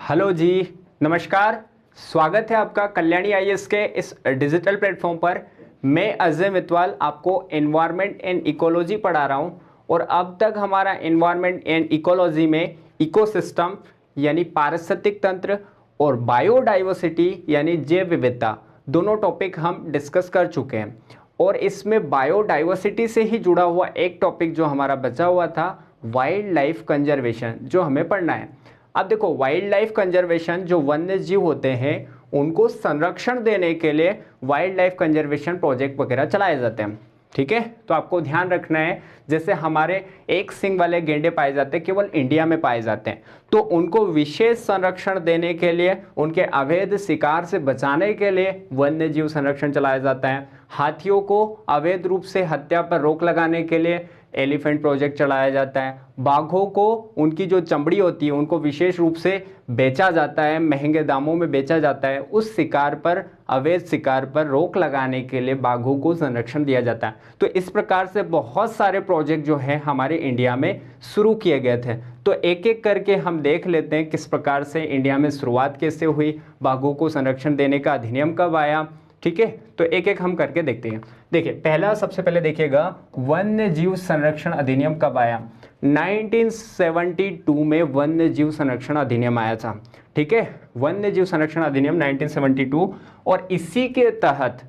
Hello जी, नमस्कार। स्वागत है आपका कल्याणी आईएएस के इस डिजिटल प्लेटफॉर्म पर। मैं अजय मितवाल आपको एनवायरनमेंट एंड इकोलॉजी पढ़ा रहा हूं और अब तक हमारा एनवायरनमेंट एंड इकोलॉजी में इकोसिस्टम यानी पारिस्थितिक तंत्र और बायोडाइवर्सिटी यानी जैव विविधता दोनों टॉपिक हम डिस्कस कर चुके हैं। और इसमें बायोडाइवर्सिटी से ही जुड़ा हुआ एक टॉपिक जो हमारा बचा हुआ था, वाइल्ड लाइफ कंजर्वेशन, जो हमें पढ़ना है। अब देखो, वाइल्ड लाइफ कंजर्वेशन, जो वन्य जीव होते हैं उनको संरक्षण देने के लिए वाइल्ड लाइफ कंजर्वेशन प्रोजेक्ट वगैरह चलाए जाते हैं। ठीक है, तो आपको ध्यान रखना है, जैसे हमारे एक सींग वाले गेंडे पाए जाते हैं, केवल इंडिया में पाए जाते हैं, तो उनको विशेष संरक्षण देने के लिए, उनके अवैध शिकार से बचाने के लिए वन्य जीव संरक्षण चलाया जाता है। हाथियों को अवैध रूप से हत्या पर रोक लगाने के लिए एलिफेंट प्रोजेक्ट चलाया जाता है। बाघों को उनकी जो चमड़ी होती है उनको विशेष रूप से बेचा जाता है, महंगे दामों में बेचा जाता है। उस शिकार पर, अवैध शिकार पर रोक लगाने के लिए बाघों को संरक्षण दिया जाता है। तो इस प्रकार से बहुत सारे प्रोजेक्ट जो है हमारे इंडिया में शुरू किए गए थे। तो एक एक करके हम देख लेते हैं किस प्रकार से इंडिया में शुरुआत कैसे हुई, बाघों को संरक्षण देने का अधिनियम कब आया। ठीक है, तो एक एक हम करके देखते हैं। देखिए, पहला सबसे पहले देखिएगा, वन्य जीव संरक्षण अधिनियम कब आया। 1972 में वन्य जीव संरक्षण अधिनियम आया था। ठीक है, वन्य जीव संरक्षण अधिनियम 1972, और इसी के तहत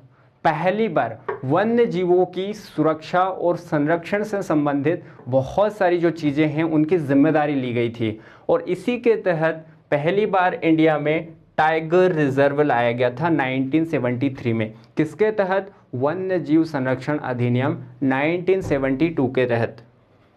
पहली बार वन्य जीवों की सुरक्षा और संरक्षण से संबंधित बहुत सारी जो चीजें हैं उनकी जिम्मेदारी ली गई थी। और इसी के तहत पहली बार इंडिया में टाइगर रिजर्व लाया गया था 1973 में। किसके तहत? वन्य जीव संरक्षण अधिनियम 1972 के तहत।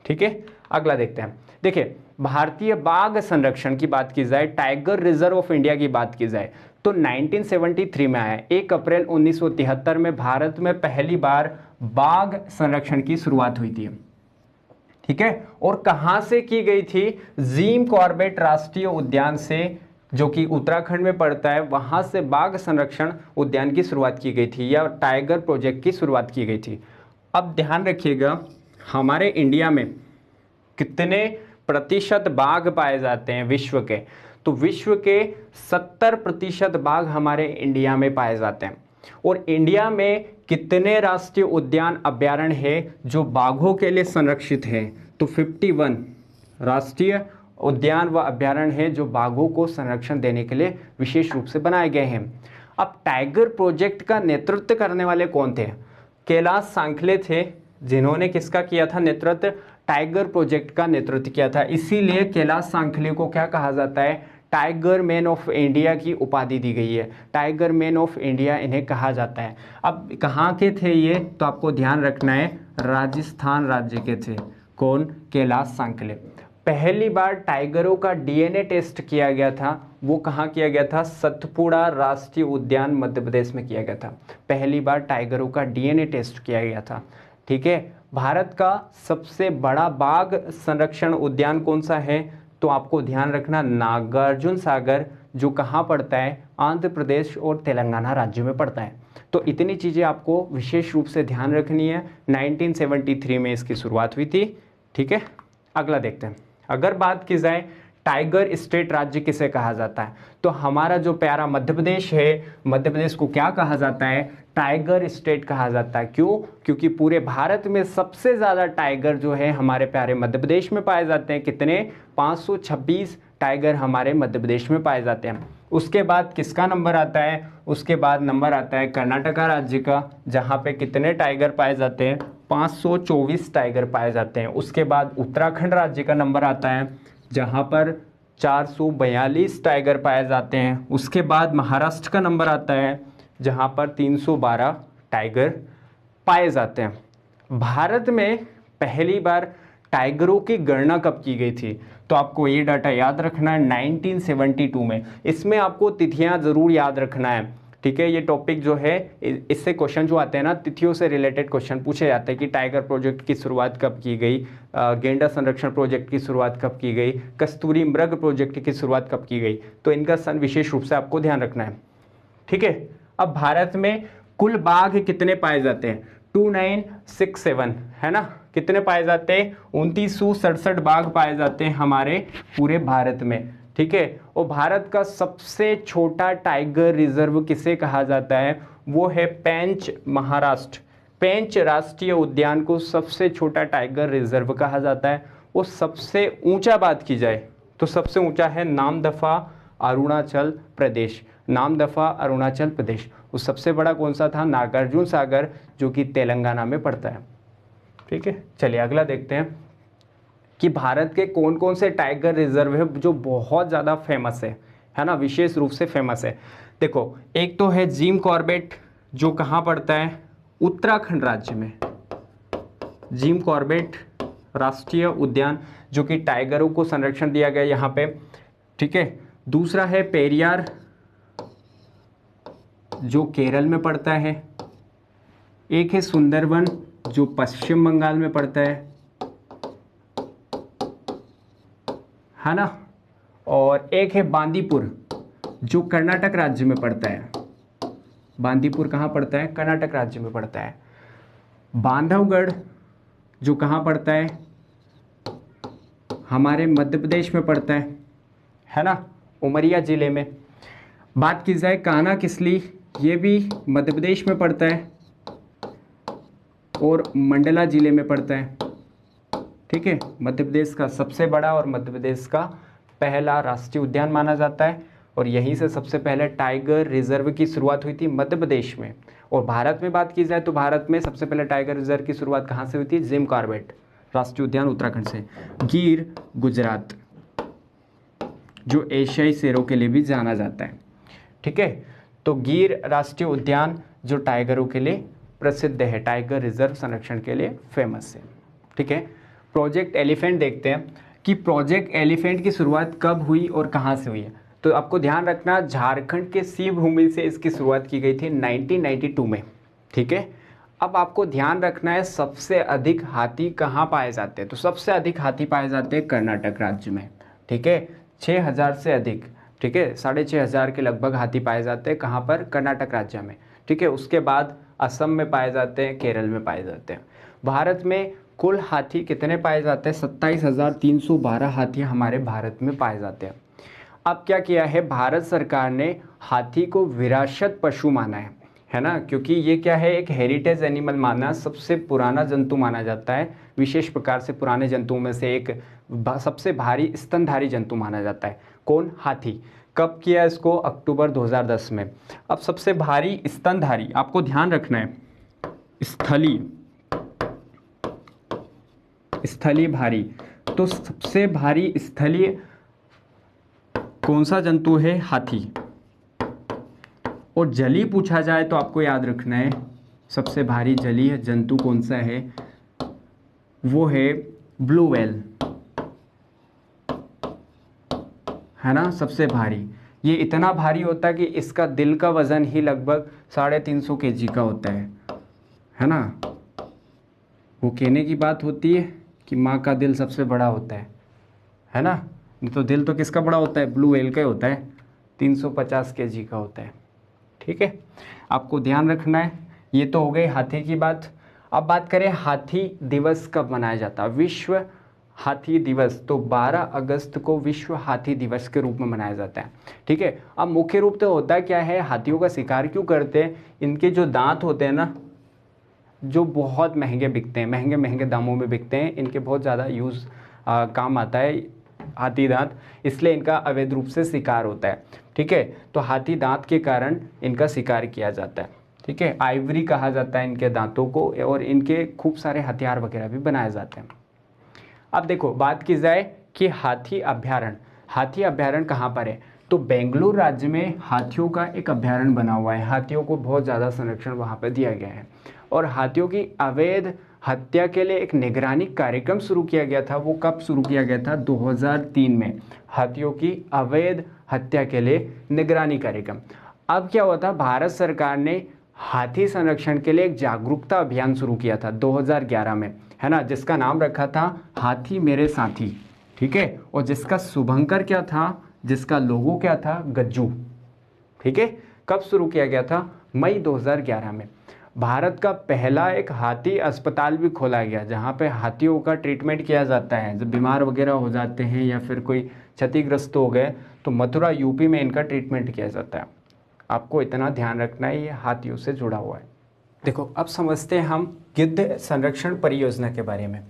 ठीक है, अगला देखते हैं। देखिए, भारतीय बाघ संरक्षण की बात की जाए, टाइगर रिजर्व ऑफ इंडिया की बात की जाए, तो 1973 में आया। 1 अप्रैल 1973 में भारत में पहली बार बाघ संरक्षण की शुरुआत हुई थी। ठीक है, और कहां से की गई थी? जिम कॉर्बेट राष्ट्रीय उद्यान से, जो कि उत्तराखंड में पड़ता है, वहां से बाघ संरक्षण उद्यान की शुरुआत की गई थी, या टाइगर प्रोजेक्ट की शुरुआत की गई थी। अब ध्यान रखिएगा, हमारे इंडिया में कितने प्रतिशत बाघ पाए जाते हैं विश्व के? तो विश्व के 70% बाघ हमारे इंडिया में पाए जाते हैं। और इंडिया में कितने राष्ट्रीय उद्यान अभयारण्य है जो बाघों के लिए संरक्षित है? तो 51 राष्ट्रीय उद्यान व अभयारण्य है जो बाघों को संरक्षण देने के लिए विशेष रूप से बनाए गए हैं। अब टाइगर प्रोजेक्ट का नेतृत्व करने वाले कौन थे? कैलाश सांखले थे, जिन्होंने किसका किया था नेतृत्व? टाइगर प्रोजेक्ट का नेतृत्व किया था। इसीलिए कैलाश सांखले को क्या कहा जाता है? टाइगर मैन ऑफ इंडिया की उपाधि दी गई है। टाइगर मैन ऑफ इंडिया इन्हें कहा जाता है। अब कहाँ के थे ये? तो आपको ध्यान रखना है, राजस्थान राज्य के थे। कौन? कैलाश सांखले। पहली बार टाइगरों का डीएनए टेस्ट किया गया था, वो कहाँ किया गया था? सतपुड़ा राष्ट्रीय उद्यान मध्य प्रदेश में किया गया था। पहली बार टाइगरों का डीएनए टेस्ट किया गया था। ठीक है, भारत का सबसे बड़ा बाघ संरक्षण उद्यान कौन सा है? तो आपको ध्यान रखना, नागार्जुन सागर, जो कहाँ पड़ता है? आंध्र प्रदेश और तेलंगाना राज्यों में पड़ता है। तो इतनी चीज़ें आपको विशेष रूप से ध्यान रखनी है। 1973 में इसकी शुरुआत हुई थी। ठीक है, अगला देखते हैं। अगर बात की जाए टाइगर स्टेट राज्य किसे कहा जाता है, तो हमारा जो प्यारा मध्य प्रदेश है, मध्य प्रदेश को क्या कहा जाता है? टाइगर स्टेट कहा जाता है। क्यों? क्योंकि पूरे भारत में सबसे ज़्यादा टाइगर जो है हमारे प्यारे मध्य प्रदेश में पाए जाते हैं। कितने? 526 टाइगर हमारे मध्य प्रदेश में पाए जाते हैं। उसके बाद किसका नंबर आता है? उसके बाद नंबर आता है कर्नाटका राज्य का, जहाँ पे कितने टाइगर पाए जाते हैं? 524 टाइगर पाए जाते हैं। उसके बाद उत्तराखंड राज्य का नंबर आता है, जहाँ पर 442 टाइगर पाए जाते हैं। उसके बाद महाराष्ट्र का नंबर आता है, जहाँ पर 312 टाइगर पाए जाते हैं। भारत में पहली बार टाइगरों की गणना कब की गई थी? तो आपको ये डाटा याद रखना है, 1972 में। इसमें आपको तिथियां जरूर याद रखना है। ठीक है, ये टॉपिक जो है, इससे क्वेश्चन जो आते हैं ना, तिथियों से रिलेटेड क्वेश्चन पूछे जाते हैं कि टाइगर प्रोजेक्ट की शुरुआत कब की गई, गेंडा संरक्षण प्रोजेक्ट की शुरुआत कब की गई, कस्तूरी मृग प्रोजेक्ट की शुरुआत कब की गई। तो इनका सन विशेष रूप से आपको ध्यान रखना है। ठीक है, अब भारत में कुल बाघ कितने पाए जाते हैं? 2967 है ना। कितने पाए जाते हैं? 2967 बाघ पाए जाते हैं हमारे पूरे भारत में। ठीक है। और भारत का सबसे छोटा टाइगर रिजर्व किसे कहा जाता है, वो है पेंच, महाराष्ट्र। पेंच राष्ट्रीय उद्यान को सबसे छोटा टाइगर रिजर्व कहा जाता है। वो सबसे ऊंचा बात की जाए तो सबसे ऊंचा है नामदफा, अरुणाचल प्रदेश। नामदफा अरुणाचल प्रदेश। वो सबसे बड़ा कौन सा था, नागार्जुन सागर, जो कि तेलंगाना में पड़ता है। ठीक है, चलिए अगला देखते हैं कि भारत के कौन कौन से टाइगर रिजर्व है जो बहुत ज़्यादा फेमस है ना, विशेष रूप से फेमस है। देखो, एक तो है जिम कॉर्बेट, जो कहाँ पड़ता है, उत्तराखंड राज्य में। जिम कॉर्बेट राष्ट्रीय उद्यान, जो कि टाइगरों को संरक्षण दिया गया यहाँ पे। ठीक है। दूसरा है पेरियार, जो केरल में पड़ता है। एक है सुंदरवन, जो पश्चिम बंगाल में पड़ता है ना। और एक है बांदीपुर, जो कर्नाटक राज्य में पड़ता है। बांदीपुर कहाँ पड़ता है, कर्नाटक राज्य में पड़ता है। बांधवगढ़, जो कहाँ पड़ता है, हमारे मध्य प्रदेश में पड़ता है ना, उमरिया जिले में। बात की जाए कान्हा किसली, ये भी मध्य प्रदेश में पड़ता है और मंडला जिले में पड़ता है। ठीक है, मध्य प्रदेश का सबसे बड़ा और मध्य प्रदेश का पहला राष्ट्रीय उद्यान माना जाता है। और यहीं से सबसे पहले टाइगर रिजर्व की शुरुआत हुई थी मध्य प्रदेश में। और भारत में बात की जाए तो भारत में सबसे पहले टाइगर रिजर्व की शुरुआत कहाँ से हुई थी, जिम कॉर्बेट राष्ट्रीय उद्यान उत्तराखंड से। गिर गुजरात, जो एशियाई शेरों के लिए भी जाना जाता है। ठीक है, तो गिर राष्ट्रीय उद्यान जो टाइगरों के लिए प्रसिद्ध है, टाइगर रिजर्व संरक्षण के लिए फेमस है। ठीक है। प्रोजेक्ट एलिफेंट देखते हैं कि प्रोजेक्ट एलिफेंट की शुरुआत कब हुई और कहाँ से हुई है। तो आपको ध्यान रखना, झारखंड के सिवभूमि से इसकी शुरुआत की गई थी 1992 में। ठीक है। अब आपको ध्यान रखना है सबसे अधिक हाथी कहाँ पाए जाते हैं। तो सबसे अधिक हाथी पाए जाते हैं कर्नाटक राज्य में। ठीक है, 6000 से अधिक। ठीक है, 6500 के लगभग हाथी पाए जाते हैं कहाँ पर, कर्नाटक राज्य में। ठीक है, उसके बाद असम में पाए जाते हैं, केरल में पाए जाते हैं। भारत में कुल हाथी कितने पाए जाते हैं, 27,312 हाथी हमारे भारत में पाए जाते हैं। अब क्या किया है, भारत सरकार ने हाथी को विरासत पशु माना है ना, क्योंकि ये क्या है, एक हेरिटेज एनिमल माना, सबसे पुराना जंतु माना जाता है। विशेष प्रकार से पुराने जंतुओं में से एक सबसे भारी स्तनधारी जंतु माना जाता है। कौन, हाथी। कब किया इसको, अक्टूबर 2010 में। अब सबसे भारी स्तनधारी, आपको ध्यान रखना है, स्थलीय भारी। तो सबसे भारी स्थलीय कौन सा जंतु है, हाथी। और जलीय पूछा जाए तो आपको याद रखना है सबसे भारी जलीय जंतु कौन सा है, वो है ब्लू व्हेल, है ना, सबसे भारी। ये इतना भारी होता है कि इसका दिल का वजन ही लगभग 350 kg का होता है ना। वो कहने की बात होती है कि माँ का दिल सबसे बड़ा होता है ना। तो दिल तो किसका बड़ा होता है, ब्लू व्हेल का होता है, 350 kg का होता है। ठीक है, आपको ध्यान रखना है। ये तो हो गई हाथी की बात। अब बात करें हाथी दिवस कब मनाया जाता है। विश्व हाथी दिवस तो 12 अगस्त को विश्व हाथी दिवस के रूप में मनाया जाता है। ठीक है। अब मुख्य रूप से होता क्या है, हाथियों का शिकार क्यों करते हैं, इनके जो दांत होते हैं ना, जो बहुत महंगे बिकते हैं, महंगे महंगे दामों में बिकते हैं, इनके बहुत ज़्यादा यूज़ काम आता है हाथी दांत, इसलिए इनका अवैध रूप से शिकार होता है। ठीक है, तो हाथी दांत के कारण इनका शिकार किया जाता है। ठीक है, आइवरी कहा जाता है इनके दांतों को, और इनके खूब सारे हथियार वगैरह भी बनाए जाते हैं। अब देखो, बात की जाए कि हाथी अभ्यारण्य कहाँ पर है, तो बेंगलुरु राज्य में हाथियों का एक अभ्यारण्य बना हुआ है। हाथियों को बहुत ज़्यादा संरक्षण वहाँ पर दिया गया है। और हाथियों की अवैध हत्या के लिए एक निगरानी कार्यक्रम शुरू किया गया था। वो कब शुरू किया गया था, 2003 में। हाथियों की अवैध हत्या के लिए निगरानी कार्यक्रम। अब क्या हुआ था, भारत सरकार ने हाथी संरक्षण के लिए एक जागरूकता अभियान शुरू किया था 2011 में, है ना, जिसका नाम रखा था हाथी मेरे साथी। ठीक है, और जिसका शुभंकर क्या था, जिसका लोगो क्या था, गज्जू। ठीक है, कब शुरू किया गया था, मई 2011 में। भारत का पहला एक हाथी अस्पताल भी खोला गया जहाँ पे हाथियों का ट्रीटमेंट किया जाता है। जब बीमार वगैरह हो जाते हैं या फिर कोई क्षतिग्रस्त हो गए तो मथुरा यूपी में इनका ट्रीटमेंट किया जाता है। आपको इतना ध्यान रखना है, ये हाथियों से जुड़ा हुआ है। देखो अब समझते हैं हम गिद्ध संरक्षण परियोजना के बारे में।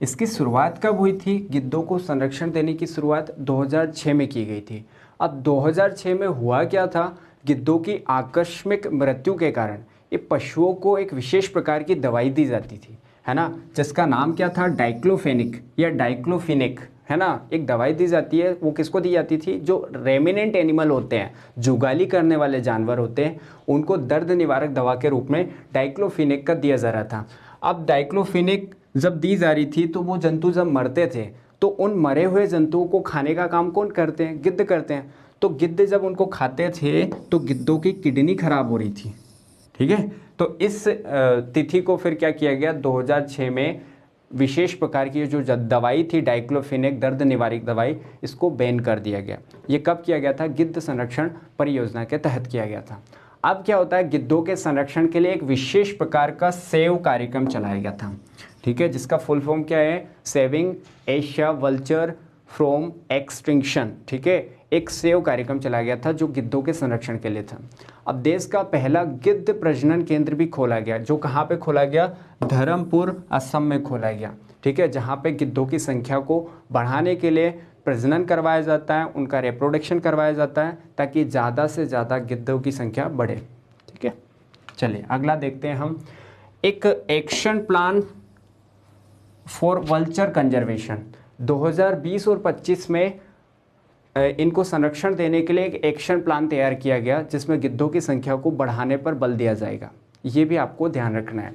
इसकी शुरुआत कब हुई थी? गिद्धों को संरक्षण देने की शुरुआत 2006 में की गई थी। अब 2006 में हुआ क्या था? गिद्धों की आकस्मिक मृत्यु के कारण ये पशुओं को एक विशेष प्रकार की दवाई दी जाती थी, है ना, जिसका नाम क्या था? डाइक्लोफेनिक या डाइक्लोफिनिक, है ना। एक दवाई दी जाती है, वो किसको दी जाती थी? जो रेमिनेंट एनिमल होते हैं, जुगाली करने वाले जानवर होते हैं, उनको दर्द निवारक दवा के रूप में डाइक्लोफिनिक का दिया जा रहा था। अब डाइक्लोफिनिक जब दी जा रही थी तो वो जंतु जब मरते थे तो उन मरे हुए जंतुओं को खाने का काम कौन करते हैं? गिद्ध करते हैं। तो गिद्ध जब उनको खाते थे तो गिद्धों की किडनी खराब हो रही थी, ठीक है। तो इस तिथि को फिर क्या किया गया? 2006 में विशेष प्रकार की जो दवाई थी डाइक्लोफिनिक दर्द निवारक दवाई, इसको बैन कर दिया गया। ये कब किया गया था? गिद्ध संरक्षण परियोजना के तहत किया गया था। अब क्या होता है? गिद्धों के संरक्षण के लिए एक विशेष प्रकार का सेव कार्यक्रम चलाया गया था, ठीक है, जिसका फुल फॉर्म क्या है? Saving Asia vulture from extinction, ठीक है। एक सेव कार्यक्रम चलाया गया था जो गिद्धों के संरक्षण के लिए था। अब देश का पहला गिद्ध प्रजनन केंद्र भी खोला गया, जो कहाँ पे खोला गया? धर्मपुर असम में खोला गया, ठीक है, जहाँ पे गिद्धों की संख्या को बढ़ाने के लिए प्रजनन करवाया जाता है, उनका रिप्रोडक्शन करवाया जाता है ताकि ज़्यादा से ज़्यादा गिद्धों की संख्या बढ़े, ठीक है। चलिए अगला देखते हैं हम, एक action plan for vulture conservation. 2020 और 25 में इनको संरक्षण देने के लिए एक एक्शन प्लान तैयार किया गया जिसमें गिद्धों की संख्या को बढ़ाने पर बल दिया जाएगा। ये भी आपको ध्यान रखना है।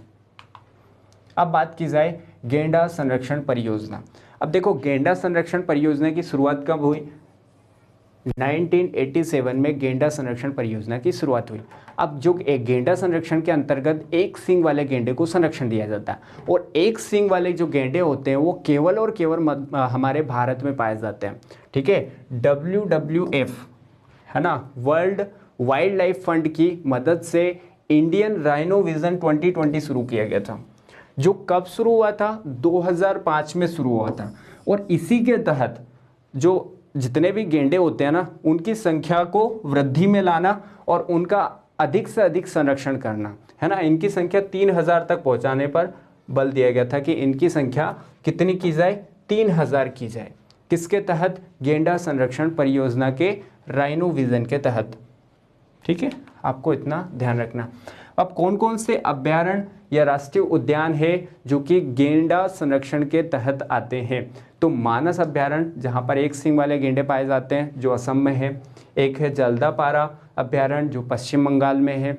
अब बात की जाए गेंडा संरक्षण परियोजना। अब देखो गेंडा संरक्षण परियोजना की शुरुआत कब हुई? 1987 में गेंडा संरक्षण परियोजना की शुरुआत हुई। अब जो एक गेंडा संरक्षण के अंतर्गत एक सींग वाले गेंडे को संरक्षण दिया जाता है और एक सींग वाले जो गेंडे होते हैं वो केवल और केवल हमारे भारत में पाए जाते हैं, ठीक है। WWF, है ना, वर्ल्ड वाइल्ड लाइफ फंड की मदद से इंडियन राइनो विजन 2020 शुरू किया गया था, जो कब शुरू हुआ था? 2005 में शुरू हुआ था। और इसी के तहत जो जितने भी गेंडे होते हैं ना, उनकी संख्या को वृद्धि में लाना और उनका अधिक से अधिक संरक्षण करना, है ना। इनकी संख्या 3000 तक पहुंचाने पर बल दिया गया था कि इनकी संख्या कितनी की जाए? 3000 की जाए। किसके तहत? गेंडा संरक्षण परियोजना के राइनो विजन के तहत, ठीक है। आपको इतना ध्यान रखना। अब कौन कौन से अभ्यारण्य या राष्ट्रीय उद्यान है जो कि गेंडा संरक्षण के तहत आते हैं? तो मानस अभ्यारण्य, जहाँ पर एक सींग वाले गेंडे पाए जाते हैं, जो असम में है। एक है जल्दापारा अभ्यारण्य जो पश्चिम बंगाल में है।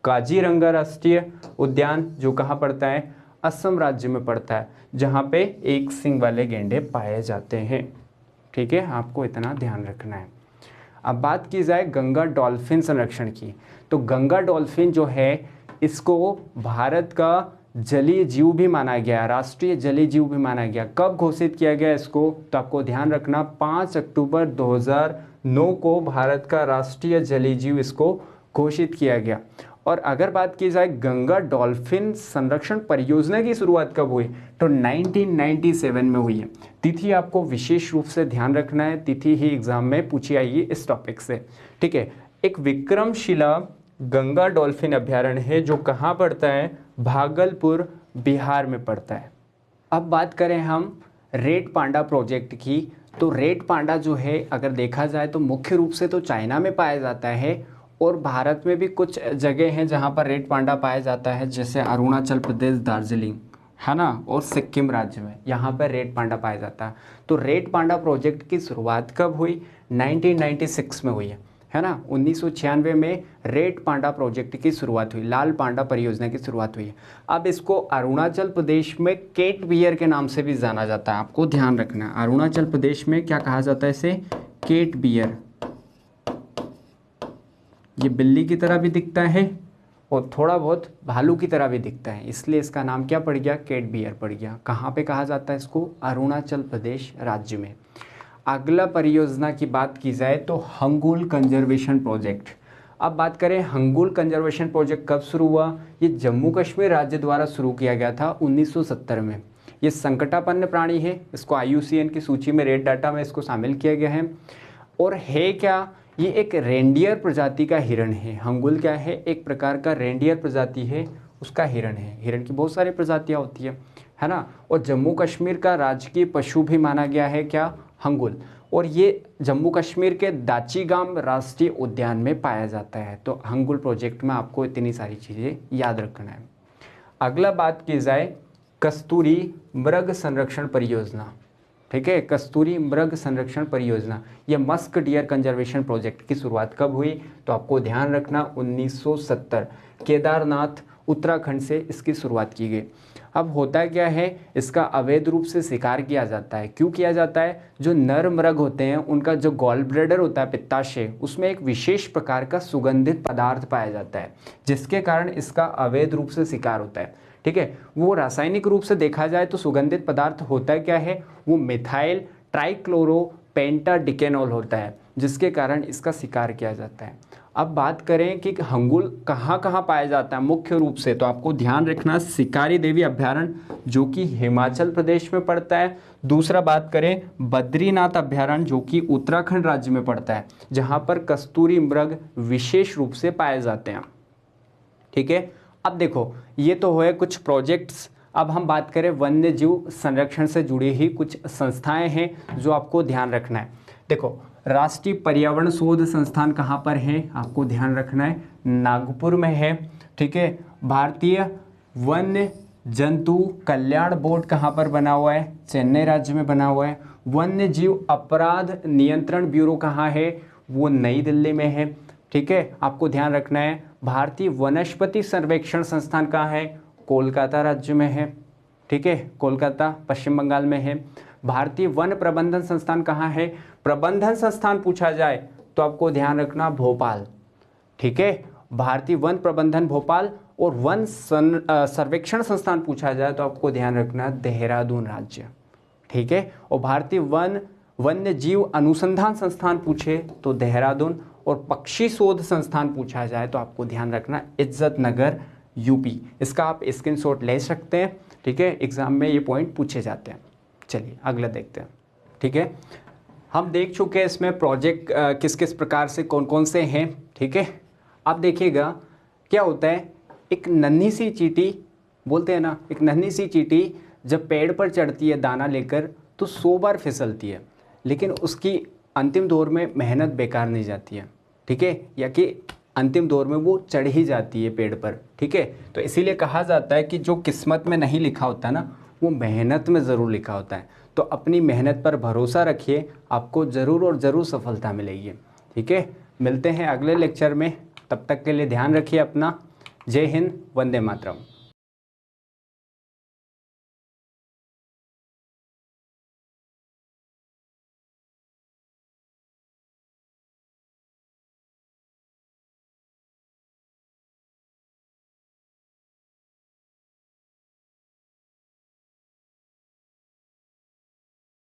काजीरंगा राष्ट्रीय उद्यान जो कहाँ पड़ता है? असम राज्य में पड़ता है, जहाँ पे एक सींग वाले गेंडे पाए जाते हैं, ठीक है। आपको इतना ध्यान रखना है। अब बात की जाए गंगा डॉल्फिन संरक्षण की, तो गंगा डॉल्फिन जो है इसको भारत का जलीय जीव भी माना गया, राष्ट्रीय जलीय जीव भी माना गया। कब घोषित किया गया इसको? तो आपको ध्यान रखना, 5 अक्टूबर 2009 को भारत का राष्ट्रीय जलीय जीव इसको घोषित किया गया। और अगर बात की जाए गंगा डॉल्फिन संरक्षण परियोजना की शुरुआत कब हुई? तो 1997 में हुई है। तिथि आपको विशेष रूप से ध्यान रखना है, तिथि ही एग्जाम में पूछी आएगी इस टॉपिक से, ठीक है। एक विक्रमशिला गंगा डॉल्फिन अभ्यारण्य है जो कहाँ पड़ता है? भागलपुर बिहार में पड़ता है। अब बात करें हम रेड पांडा प्रोजेक्ट की, तो रेड पांडा जो है अगर देखा जाए तो मुख्य रूप से तो चाइना में पाया जाता है और भारत में भी कुछ जगह हैं जहाँ पर रेड पांडा पाया जाता है, जैसे अरुणाचल प्रदेश, दार्जिलिंग, है ना, और सिक्किम राज्य में, यहाँ पर रेड पांडा पाया जाता है। तो रेड पांडा प्रोजेक्ट की शुरुआत कब हुई? 1996 में हुई है ना। 1996 में रेड पांडा प्रोजेक्ट की शुरुआत हुई, लाल पांडा परियोजना की शुरुआत हुई है। अब इसको अरुणाचल प्रदेश में केट बियर के नाम से भी जाना जाता है, आपको ध्यान रखना है। अरुणाचल प्रदेश में क्या कहा जाता है इसे? Cat bear. ये बिल्ली की तरह भी दिखता है और थोड़ा बहुत भालू की तरह भी दिखता है, इसलिए इसका नाम क्या पड़ गया? केट बियर पड़ गया। कहाँ पे कहा जाता है इसको? अरुणाचल प्रदेश राज्य में। अगला परियोजना की बात की जाए तो हंगुल कंजर्वेशन प्रोजेक्ट। अब बात करें हंगुल कंजर्वेशन प्रोजेक्ट कब शुरू हुआ, ये जम्मू कश्मीर राज्य द्वारा शुरू किया गया था 1970 में। ये संकटापन्न प्राणी है, इसको IUCN की सूची में रेड डाटा में इसको शामिल किया गया है। और है क्या, ये एक रेंडियर प्रजाति का हिरण है। हंगुल क्या है, एक प्रकार का रेंडियर प्रजाति है, उसका हिरण है। हिरण की बहुत सारी प्रजातियाँ होती है ना। और जम्मू कश्मीर का राजकीय पशु भी माना गया है क्या, हंगुल। और ये जम्मू कश्मीर के दाचीगाम राष्ट्रीय उद्यान में पाया जाता है। तो हंगुल प्रोजेक्ट में आपको इतनी सारी चीज़ें याद रखना है। अगला बात की जाए कस्तूरी मृग संरक्षण परियोजना, ठीक है। कस्तूरी मृग संरक्षण परियोजना, ये मस्क डियर कंजर्वेशन प्रोजेक्ट की शुरुआत कब हुई, तो आपको ध्यान रखना 1970 केदारनाथ उत्तराखंड से इसकी शुरुआत की गई। अब होता क्या है, इसका अवैध रूप से शिकार किया जाता है। क्यों किया जाता है, जो नर मृग होते हैं उनका जो गॉल ब्लैडर होता है, पित्ताशय, उसमें एक विशेष प्रकार का सुगंधित पदार्थ पाया जाता है, जिसके कारण इसका अवैध रूप से शिकार होता है, ठीक है। वो रासायनिक रूप से देखा जाए तो सुगंधित पदार्थ होता क्या है, वो मिथाइल ट्राइक्लोरोपेंटाडिकेनॉल होता है, जिसके कारण इसका शिकार किया जाता है। अब बात करें कि हंगुल कहाँ कहाँ पाया जाता है मुख्य रूप से, तो आपको ध्यान रखना सिकारी देवी अभयारण्य जो कि हिमाचल प्रदेश में पड़ता है। दूसरा बात करें बद्रीनाथ अभयारण्य जो कि उत्तराखंड राज्य में पड़ता है, जहाँ पर कस्तूरी मृग विशेष रूप से पाए जाते हैं, ठीक है। अब देखो ये तो हुए कुछ प्रोजेक्ट्स। अब हम बात करें वन्य जीव संरक्षण से जुड़ी ही कुछ संस्थाएं हैं जो आपको ध्यान रखना है। देखो राष्ट्रीय पर्यावरण शोध संस्थान कहाँ पर है, आपको ध्यान रखना है, नागपुर में है, ठीक है। भारतीय वन्य जंतु कल्याण बोर्ड कहाँ पर बना हुआ है, चेन्नई राज्य में बना हुआ है। वन्य जीव अपराध नियंत्रण ब्यूरो कहाँ है, वो नई दिल्ली में है, ठीक है। आपको ध्यान रखना है भारतीय वनस्पति सर्वेक्षण संस्थान कहाँ है, कोलकाता राज्य में है, ठीक है, कोलकाता पश्चिम बंगाल में है। भारतीय वन प्रबंधन संस्थान कहाँ है, प्रबंधन संस्थान पूछा जाए तो आपको ध्यान रखना भोपाल, ठीक है, भारतीय वन प्रबंधन भोपाल। और वन सर्वेक्षण संस्थान पूछा जाए तो आपको ध्यान रखना देहरादून राज्य, ठीक है। और भारतीय वन्य जीव अनुसंधान संस्थान पूछे तो देहरादून। और पक्षी शोध संस्थान पूछा जाए तो आपको ध्यान रखना इज्जत नगर यूपी। इसका आप स्क्रीनशॉट ले सकते हैं, ठीक है, एग्जाम में ये पॉइंट पूछे जाते हैं। चलिए अगला देखते हैं, ठीक है। हम देख चुके हैं इसमें प्रोजेक्ट किस किस प्रकार से कौन कौन से हैं, ठीक है। अब देखिएगा क्या होता है, एक नन्ही सी चींटी बोलते हैं ना, एक नन्ही सी चींटी जब पेड़ पर चढ़ती है दाना लेकर तो 100 बार फिसलती है, लेकिन उसकी अंतिम दौर में मेहनत बेकार नहीं जाती है, ठीक है, या कि अंतिम दौर में वो चढ़ ही जाती है पेड़ पर, ठीक है। तो इसीलिए कहा जाता है कि जो किस्मत में नहीं लिखा होता ना, वो मेहनत में ज़रूर लिखा होता है। तो अपनी मेहनत पर भरोसा रखिए, आपको ज़रूर और ज़रूर सफलता मिलेगी, ठीक है। मिलते हैं अगले लेक्चर में, तब तक के लिए ध्यान रखिए अपना। जय हिंद, वंदे मातरम।